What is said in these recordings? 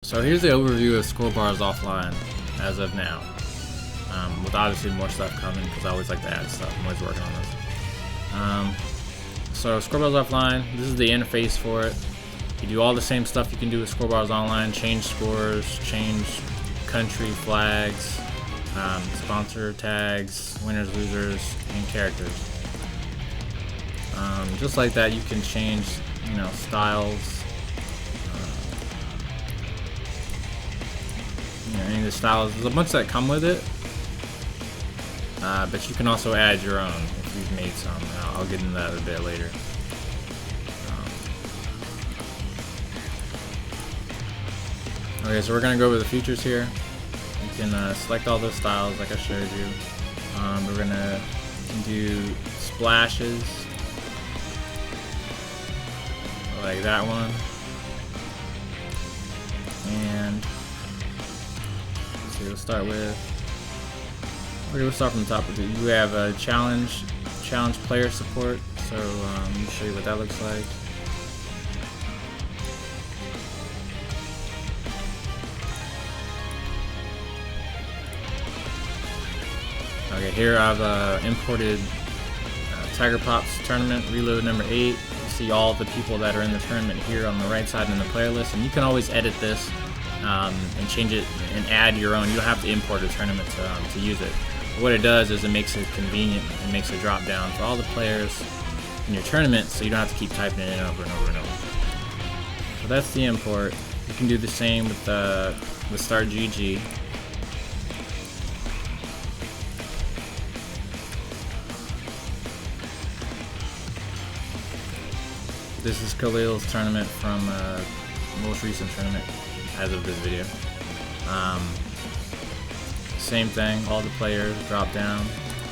So here's the overview of Scorebars offline as of now. With obviously more stuff coming because I always like to add stuff. I'm always working on this. So Scorebars offline, this is the interface for it. You do all the same stuff you can do with Scorebars online: change scores, change country flags, sponsor tags, winners, losers, and characters. Just like that, you can change, styles. Any of the styles. There's a bunch that come with it, but you can also add your own if you've made some. I'll get into that a bit later. Okay, so we're gonna go over the features here. You can select all those styles like I showed you. We're gonna do splashes, like that one, and we'll start with. Okay, we'll start from the top. We have a challenge player support. So let me show you what that looks like. Okay, here I've imported Tiger Pops tournament reload number 8. You see all the people that are in the tournament here on the right side in the player list, and you can always edit this and change it and add your own. You don't have to import a tournament to use it. But what it does is it makes it convenient and makes a drop down for all the players in your tournament, so you don't have to keep typing it in over and over and over. So that's the import. You can do the same with the Start GG. This is Khalil's tournament from most recent tournament as of this video. Same thing, all the players drop down,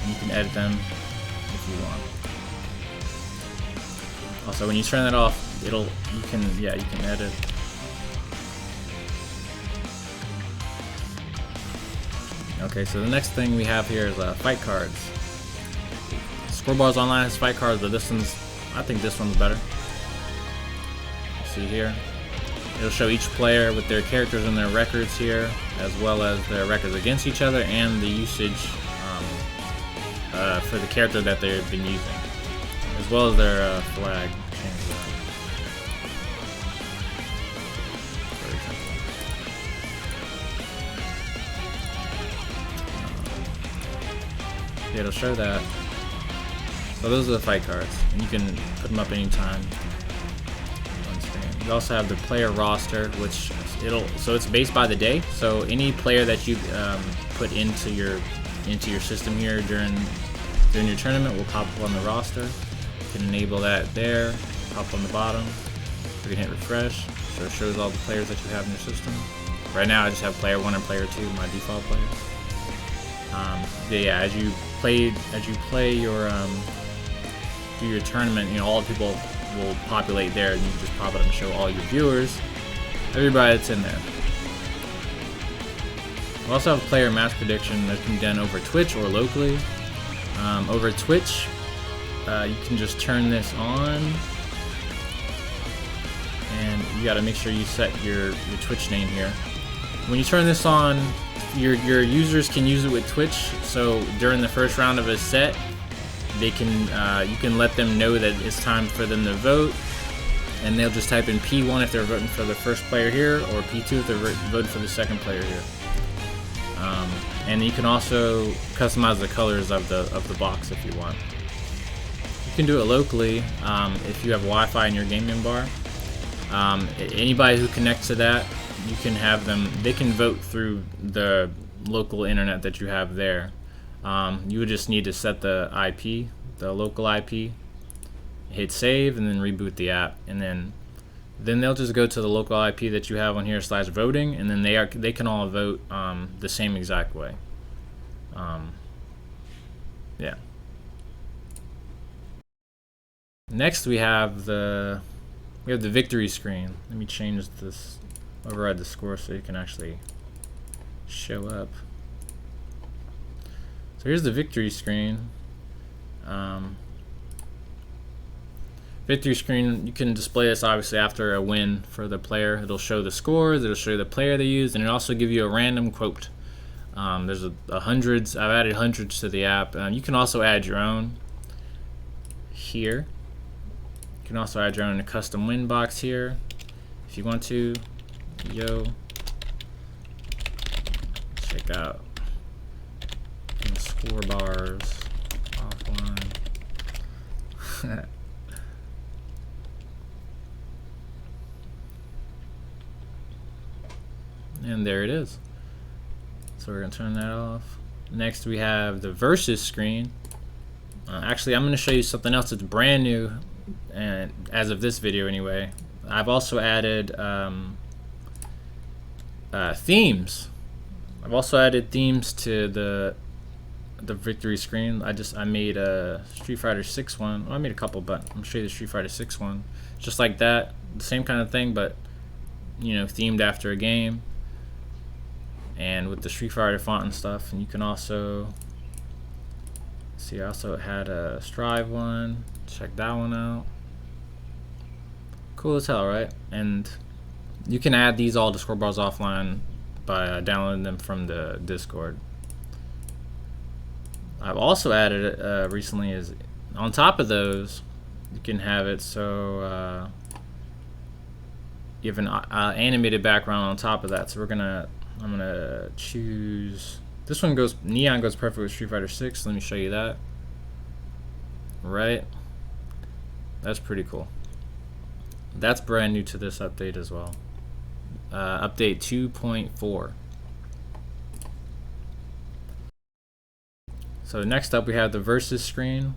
and you can edit them if you want. Also, when you turn that off, you can edit. Okay, so the next thing we have here is fight cards. Scorebars Online has fight cards, but I think this one's better. See here, it'll show each player with their characters and their records here, as well as their records against each other and the usage for the character that they've been using, as well as their flag. Yeah, it'll show that. So those are the fight cards, and you can put them up anytime. You also have the player roster, which so it's based by the day. So any player that you put into your system here during your tournament will pop up on the roster. You can enable that there, pop on the bottom. You can hit refresh, so it shows all the players that you have in your system. Right now, I just have player 1 and player 2, my default players. Yeah, as you play your do your tournament, all the people will populate there, and you can just pop it up and show all your viewers, everybody that's in there. We also have player match prediction that can be done over Twitch or locally. Over Twitch, you can just turn this on, and you got to make sure you set your Twitch name here. When you turn this on, your users can use it with Twitch. So during the first round of a set, they can you can let them know that it's time for them to vote, and they'll just type in P1 if they're voting for the first player here, or P2 if they're voting for the second player here. And you can also customize the colors of the box if you want. You can do it locally if you have Wi-Fi in your gaming bar. Anybody who connects to that, you can have them. They can vote through the local internet that you have there. You would just need to set the IP, the local IP, hit save, and then reboot the app, and then they'll just go to the local IP that you have on here /voting, and then they can all vote the same exact way. Yeah. Next we have the victory screen. Let me change this, override the score so you can actually show up. So here's the victory screen. Victory screen, you can display this obviously after a win for the player. It'll show the scores, it'll show you the player they used, and it'll also give you a random quote. There's hundreds. I've added hundreds to the app. You can also add your own here. You can also add your own custom win box here if you want to. Yo, check out Scorebars offline. And there it is. So we're gonna turn that off. Next we have the versus screen. Actually, I'm gonna show you something else that's brand new, and as of this video anyway. I've also added themes. I've also added themes to the victory screen. I made a Street Fighter 6 one. Well, I made a couple, but I'm gonna show you the Street Fighter 6 one. Just like that, the same kind of thing, but you know, themed after a game. And with the Street Fighter font and stuff. And you can also see, I also had a Strive one. Check that one out. Cool as hell, right? And you can add these all to Scorebars offline by downloading them from the Discord. I've also added recently is on top of those, you can have it so you have an animated background on top of that. So I'm gonna choose this one. Neon goes perfect with Street Fighter 6. Let me show you that. Right, that's pretty cool. That's brand new to this update as well. Update 2.4. So next up we have the versus screen.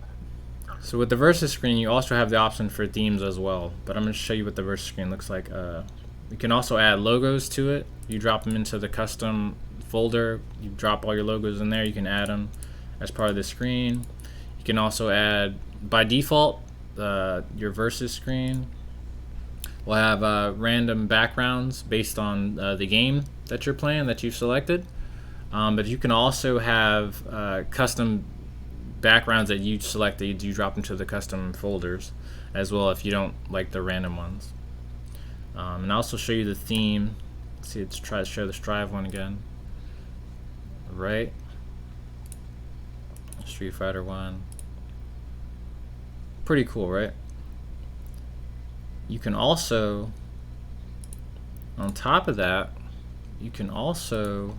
So with the versus screen, you also have the option for themes as well, but I'm going to show you what the versus screen looks like. You can also add logos to it. You drop them into the custom folder. You drop all your logos in there. You can add them as part of the screen. You can also add, by default, your versus screen will have random backgrounds based on the game that you're playing that you've selected. But you can also have custom backgrounds that you select that you drop into the custom folders as well if you don't like the random ones. And I'll also show you the theme. See, let's try to show the Strive one again. Right, Street Fighter 1. Pretty cool, right? You can also, on top of that, you can also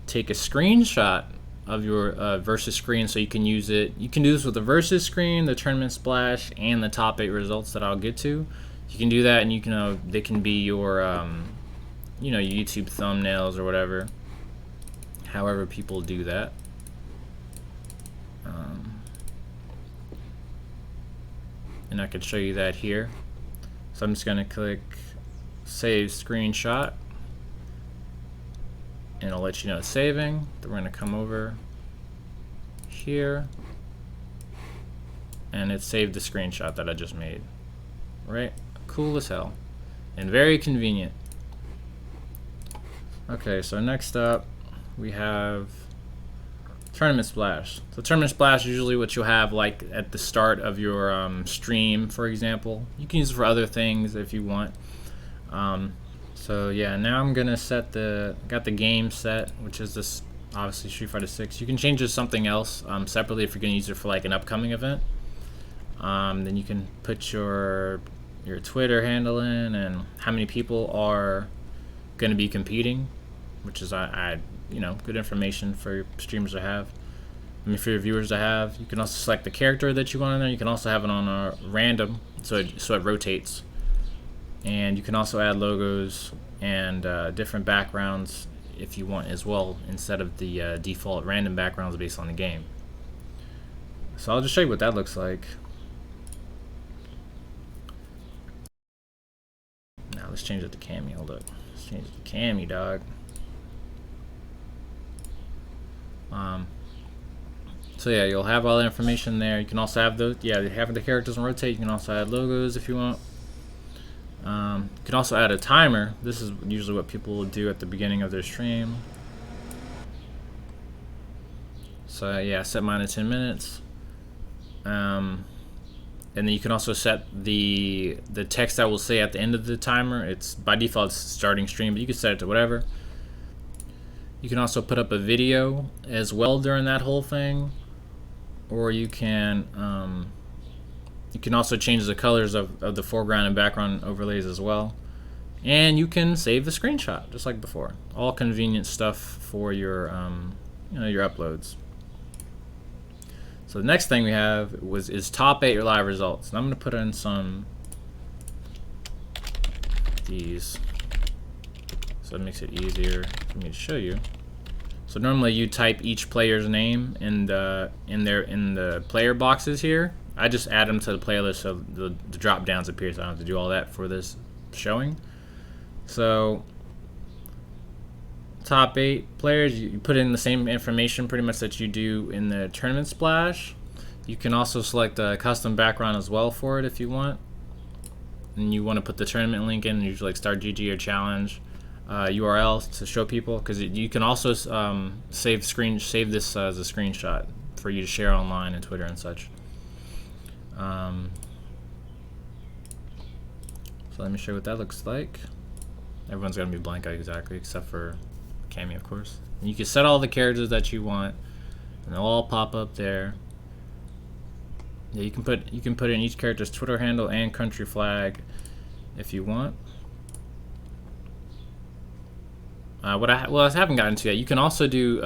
take a screenshot of your versus screen so you can use it. You can do this with the versus screen, the tournament splash, and the top 8 results that I'll get to. You can do that, and you can they can be your your YouTube thumbnails or whatever. However people do that. And I could show you that here. So I'm just gonna click save screenshot, and it'll let you know it's saving. Then we're gonna come over here, and it saved the screenshot that I just made. Right? Cool as hell, and very convenient. Okay, so next up we have tournament splash. So tournament splash is usually what you'll have like at the start of your stream, for example. You can use it for other things if you want. So yeah, now I'm gonna set got the game set, which is this obviously Street Fighter 6. You can change it to something else separately if you're gonna use it for like an upcoming event. Then you can put your Twitter handle in and how many people are gonna be competing, which is good information for your streamers to have. For your viewers to have. You can also select the character that you want in there. You can also have it on a random, so it rotates. And you can also add logos and different backgrounds if you want as well, instead of the default random backgrounds based on the game. So I'll just show you what that looks like. Now let's change it to Cammy. Hold up. Let's change it to Cammy, dog. So yeah, you'll have all the information there. You can also have those, having the characters and rotate. You can also add logos if you want. You can also add a timer. This is usually what people will do at the beginning of their stream. So yeah, set mine to 10 minutes. And then you can also set the text that will say at the end of the timer. It's by default it's starting stream, but you can set it to whatever. You can also put up a video as well during that whole thing, or you can also change the colors of the foreground and background overlays as well. And you can save the screenshot just like before. All convenient stuff for your your uploads. So the next thing we have is top 8 your live results. And I'm going to put in some these, so it makes it easier for me to show you. So normally you type each player's name in the player boxes here. I just add them to the playlist so the drop downs appear, so I don't have to do all that for this showing. So top 8 players, you put in the same information pretty much that you do in the tournament splash. You can also select a custom background as well for it if you want, and you want to put the tournament link in, usually like start GG or challenge URL to show people, because you can also save this as a screenshot for you to share online and Twitter and such. So let me show you what that looks like. Everyone's gonna be blank exactly except for Cammy, of course. And you can set all the characters that you want, and they'll all pop up there. Yeah, you can put in each character's Twitter handle and country flag if you want. I haven't gotten to yet. You can also do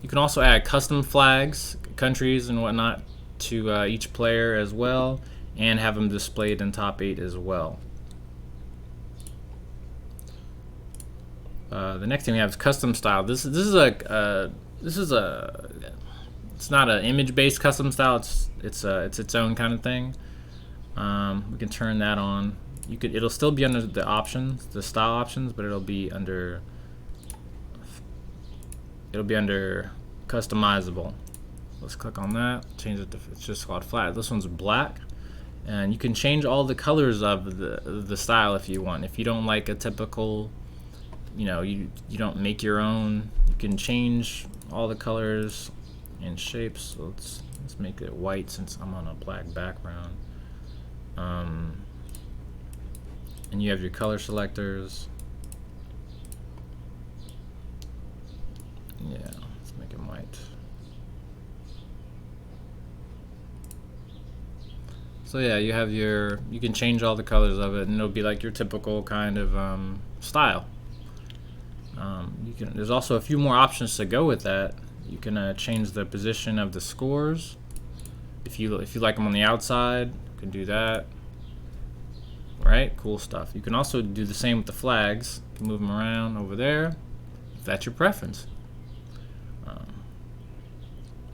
you can also add custom flags, countries and whatnot to each player as well, and have them displayed in top 8 as well. The next thing we have is custom style. This is it's not an image-based custom style. It's its own kind of thing. We can turn that on. It'll still be under the options, the style options, but it'll be under customizable. Let's click on that. Change it to, it's just called flat. This one's black, and you can change all the colors of the style if you want. If you don't like a typical, you don't make your own, you can change all the colors and shapes. So let's make it white since I'm on a black background. And you have your color selectors. Yeah, let's make it white. So yeah, you can change all the colors of it, and it'll be like your typical kind of style. There's also a few more options to go with that. You can change the position of the scores. If you like them on the outside, you can do that. Right, cool stuff. You can also do the same with the flags. You can move them around over there, if that's your preference.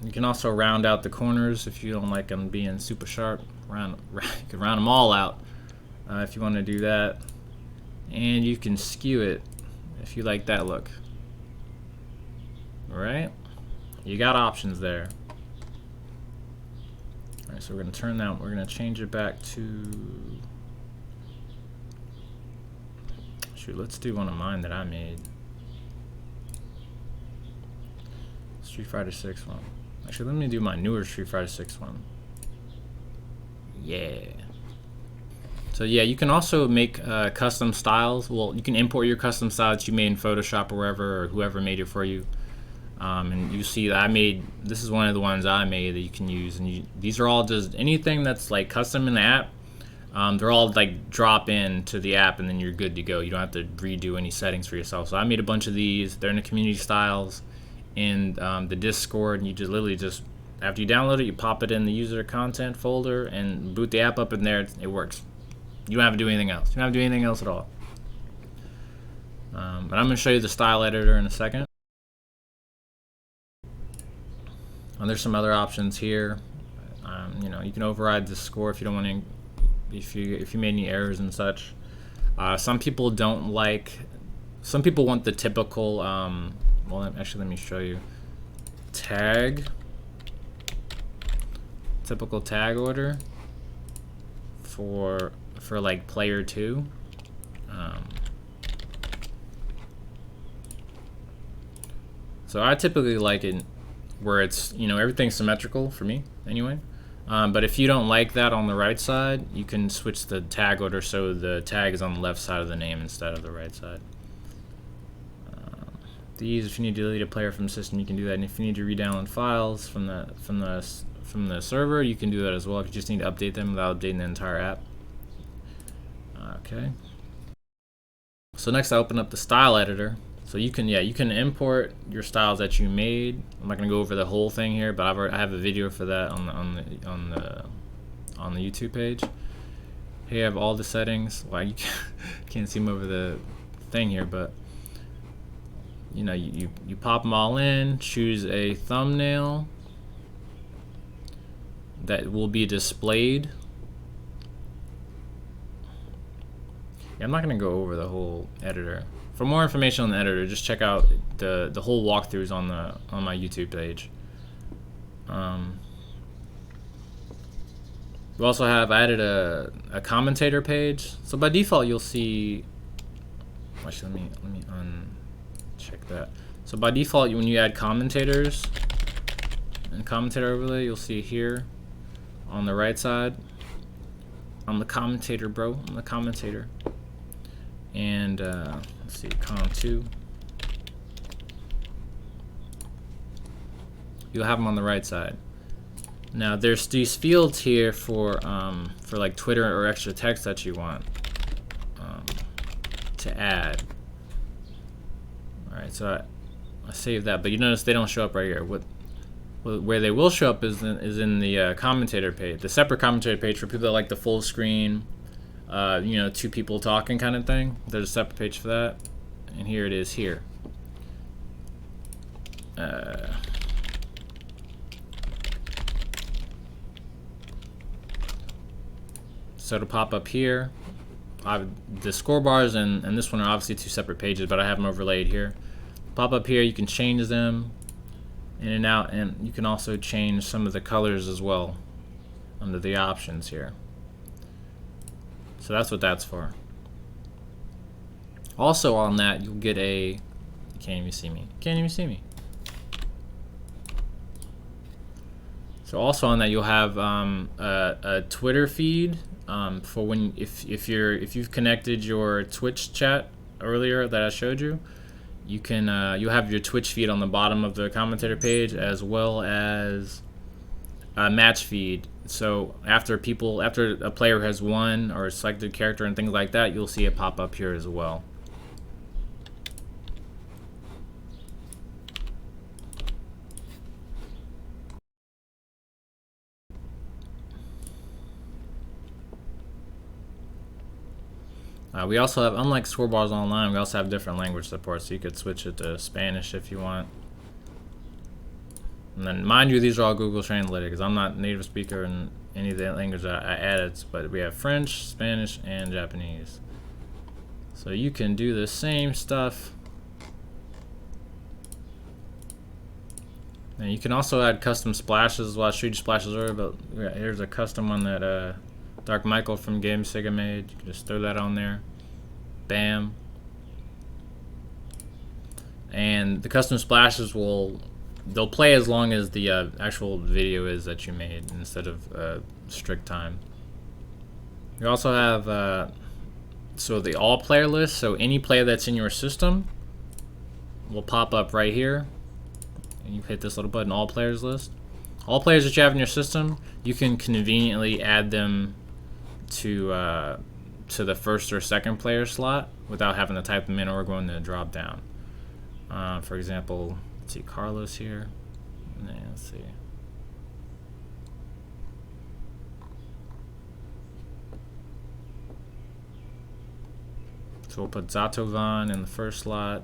You can also round out the corners if you don't like them being super sharp. You can round them all out if you want to do that. And you can skew it if you like that look. Alright, you got options there. Alright, so we're going to turn that, we're going to change it back to, shoot, let's do one of mine that I made. Street Fighter 6 one. Actually, let me do my newer Street Fighter 6 one. Yeah. So yeah, you can also make custom styles. Well, you can import your custom style that you made in Photoshop or wherever, or whoever made it for you. And you see that this is one of the ones I made that you can use. And these are all just anything that's like custom in the app. They're all like drop in to the app, and then you're good to go. You don't have to redo any settings for yourself. So I made a bunch of these. They're in the community styles in the Discord, and you just literally after you download it, you pop it in the user content folder and boot the app up in there. It works. You don't have to do anything else. You don't have to do anything else at all. But I'm going to show you the style editor in a second. And there's some other options here. You can override the score if you don't want to, if you made any errors and such. Some people don't like. Some people want the typical. Well, actually, let me show you. Typical tag order for like player 2. So I typically like it where it's everything's symmetrical for me anyway. But if you don't like that on the right side, you can switch the tag order so the tag is on the left side of the name instead of the right side. If you need to delete a player from the system, you can do that. And if you need to re-download files from the server, you can do that as well. If you just need to update them without updating the entire app. Okay. So next, I open up the style editor. So you can import your styles that you made. I'm not gonna go over the whole thing here, but I have a video for that on the YouTube page. Here you have all the settings. Well, you can't see them over the thing here, but you pop them all in, choose a thumbnail that will be displayed. Yeah, I'm not gonna go over the whole editor. For more information on the editor, just check out the whole walkthroughs on my YouTube page. We also have added a commentator page. So by default, you'll see. Actually, let me uncheck that. So by default, when you add commentators and commentator overlay, you'll see here on the right side. I'm the commentator, bro. I'm the commentator. And let's see, com2. You'll have them on the right side. Now there's these fields here for like Twitter or extra text that you want to add. All right, so I saved that, but you notice they don't show up right here. Where they will show up is in the commentator page, the separate commentator page for people that like the full screen, two people talking kind of thing. There's a separate page for that, and here it is here. So it'll pop up here. The Scorebars and this one are obviously two separate pages, but I have them overlaid here. Pop up here, you can change them in and out, and you can also change some of the colors as well under the options here. So that's what that's for. Also on that, you'll get you can't even see me. Can't even see me. So also on that, you'll have a Twitter feed for when if you've connected your Twitch chat earlier that I showed you. You can you'll have your Twitch feed on the bottom of the commentator page, as well as a match feed. So after a player has won or selected a character and things like that, you'll see it pop up here as well. We also have, unlike Scorebars Online, we also have different language support, so you could switch it to Spanish if you want. And then, mind you, these are all Google translated because I'm not a native speaker in any of the language that I added, but we have French, Spanish, and Japanese. So you can do the same stuff. And you can also add custom splashes as well. I showed you splashes earlier, but here's a custom one that Dark Michael from Game Sega made. You can just throw that on there. Bam. And the custom splashes they'll play as long as the actual video is that you made instead of strict time. You also have so the all player list. So any player that's in your system will pop up right here. And you hit this little button, all players list. All players that you have in your system, you can conveniently add them to the first or second player slot without having to type them in or going to drop down. For example, let's see Carlos here. Let's see. So we'll put Zatovan in the first slot,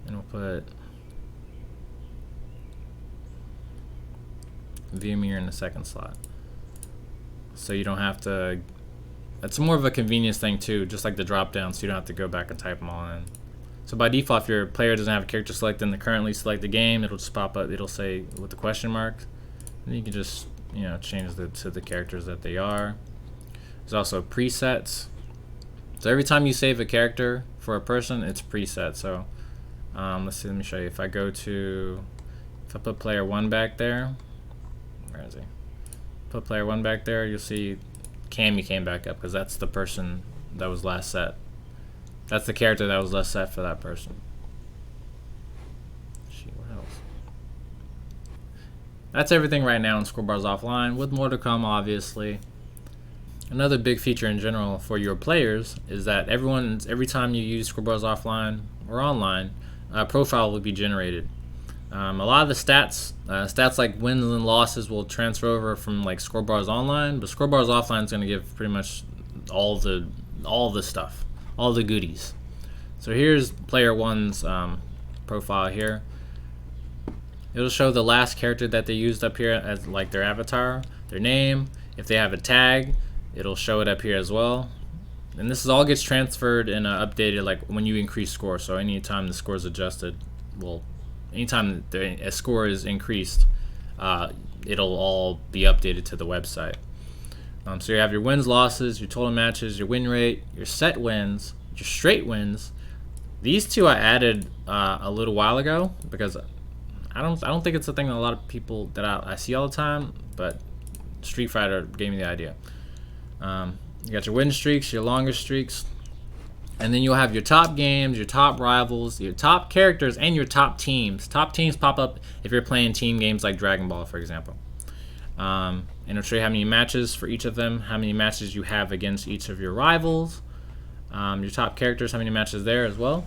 and we'll put Vimir in the second slot. So you don't have to. It's more of a convenience thing too, just like the drop down, so you don't have to go back and type them all in. So by default, if your player doesn't have a character selected in the currently selected game, it'll just pop up. It'll say with the question mark. And you can just change to the characters that they are. There's also presets. So every time you save a character for a person, it's preset. So let's see. Let me show you. If I put player 1 back there. Where is he? put player 1 back there, you'll see Cammy came back up because that's the person that was last set. That's the character that was last set for that person. What else? That's everything right now in Scorebars Offline, with more to come, obviously. Another big feature in general for your players is that every time you use Scorebars Offline or online, a profile will be generated. A lot of the stats like wins and losses will transfer over from like Scorebars Online, but Scorebars Offline is going to give pretty much all the stuff, all the goodies. So here's player 1's profile here. It'll show the last character that they used up here as like their avatar, their name. If they have a tag, it'll show it up here as well. And this all gets transferred and updated like when you increase score. So anytime the score is adjusted, well, anytime a score is increased, it'll all be updated to the website. So you have your wins, losses, your total matches, your win rate, your set wins, your straight wins. These two I added a little while ago because I don't think it's a thing that a lot of people that I see all the time, but Street Fighter gave me the idea. You got your win streaks, your longest streaks, and then you'll have your top games, your top rivals, your top characters, and your top teams. Top teams pop up if you're playing team games like Dragon Ball, for example. And it'll show you how many matches for each of them, how many matches you have against each of your rivals, your top characters, how many matches there as well,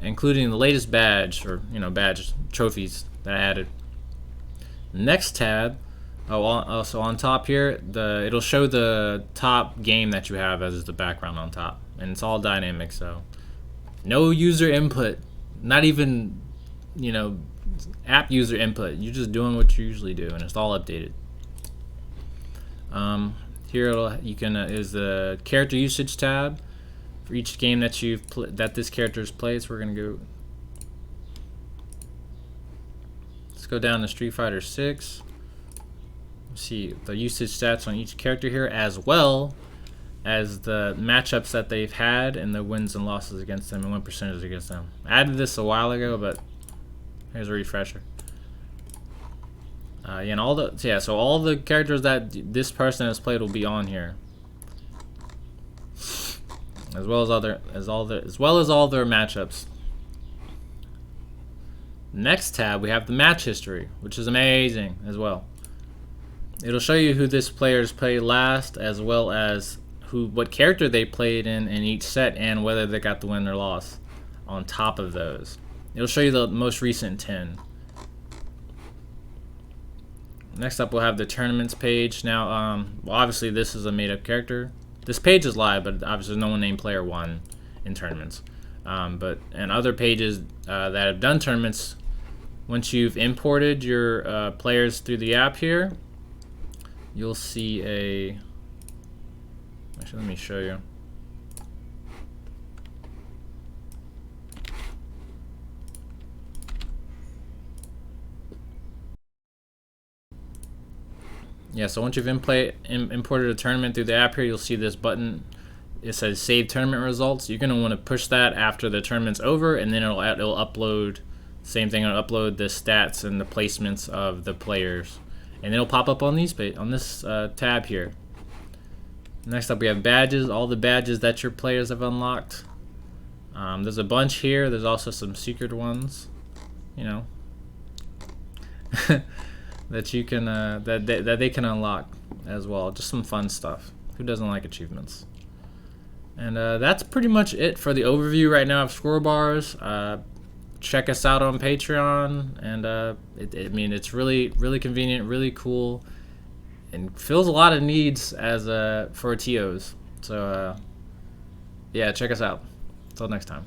including the latest badge or badge trophies that I added. Next tab. Also on top here, it'll show the top game that you have as the background on top, and it's all dynamic, so no user input, not even app user input. You're just doing what you usually do, and it's all updated. Here is the character usage tab for each game that this character's played. So we're gonna go. Let's go down to Street Fighter 6. See the usage stats on each character here, as well as the matchups that they've had and the wins and losses against them and win percentage against them. I added this a while ago, but here's a refresher. And so all the characters that this person has played will be on here, as well as all their matchups. Next tab, we have the match history, which is amazing as well. It'll show you who this player's played last, as well as what character they played in each set, and whether they got the win or loss on top of those. It'll show you the most recent 10. Next up, we'll have the tournaments page. Now, well, obviously this is a made-up character. This page is live, but obviously no one named player 1 in tournaments. And other pages that have done tournaments, once you've imported your players through the app here, you'll see actually, let me show you. Yeah, so once you've imported a tournament through the app here, you'll see this button. It says Save Tournament Results. You're going to want to push that after the tournament's over, and then it'll upload, same thing, it'll upload the stats and the placements of the players. And it'll pop up on this tab here. Next up, we have badges, all the badges that your players have unlocked. There's a bunch here. There's also some secret ones, that you can that they can unlock as well. Just some fun stuff. Who doesn't like achievements? And that's pretty much it for the overview right now of Scorebars. Check us out on Patreon, and I mean, it's really convenient, really cool, and fills a lot of needs for TOs. So yeah, check us out. Until next time.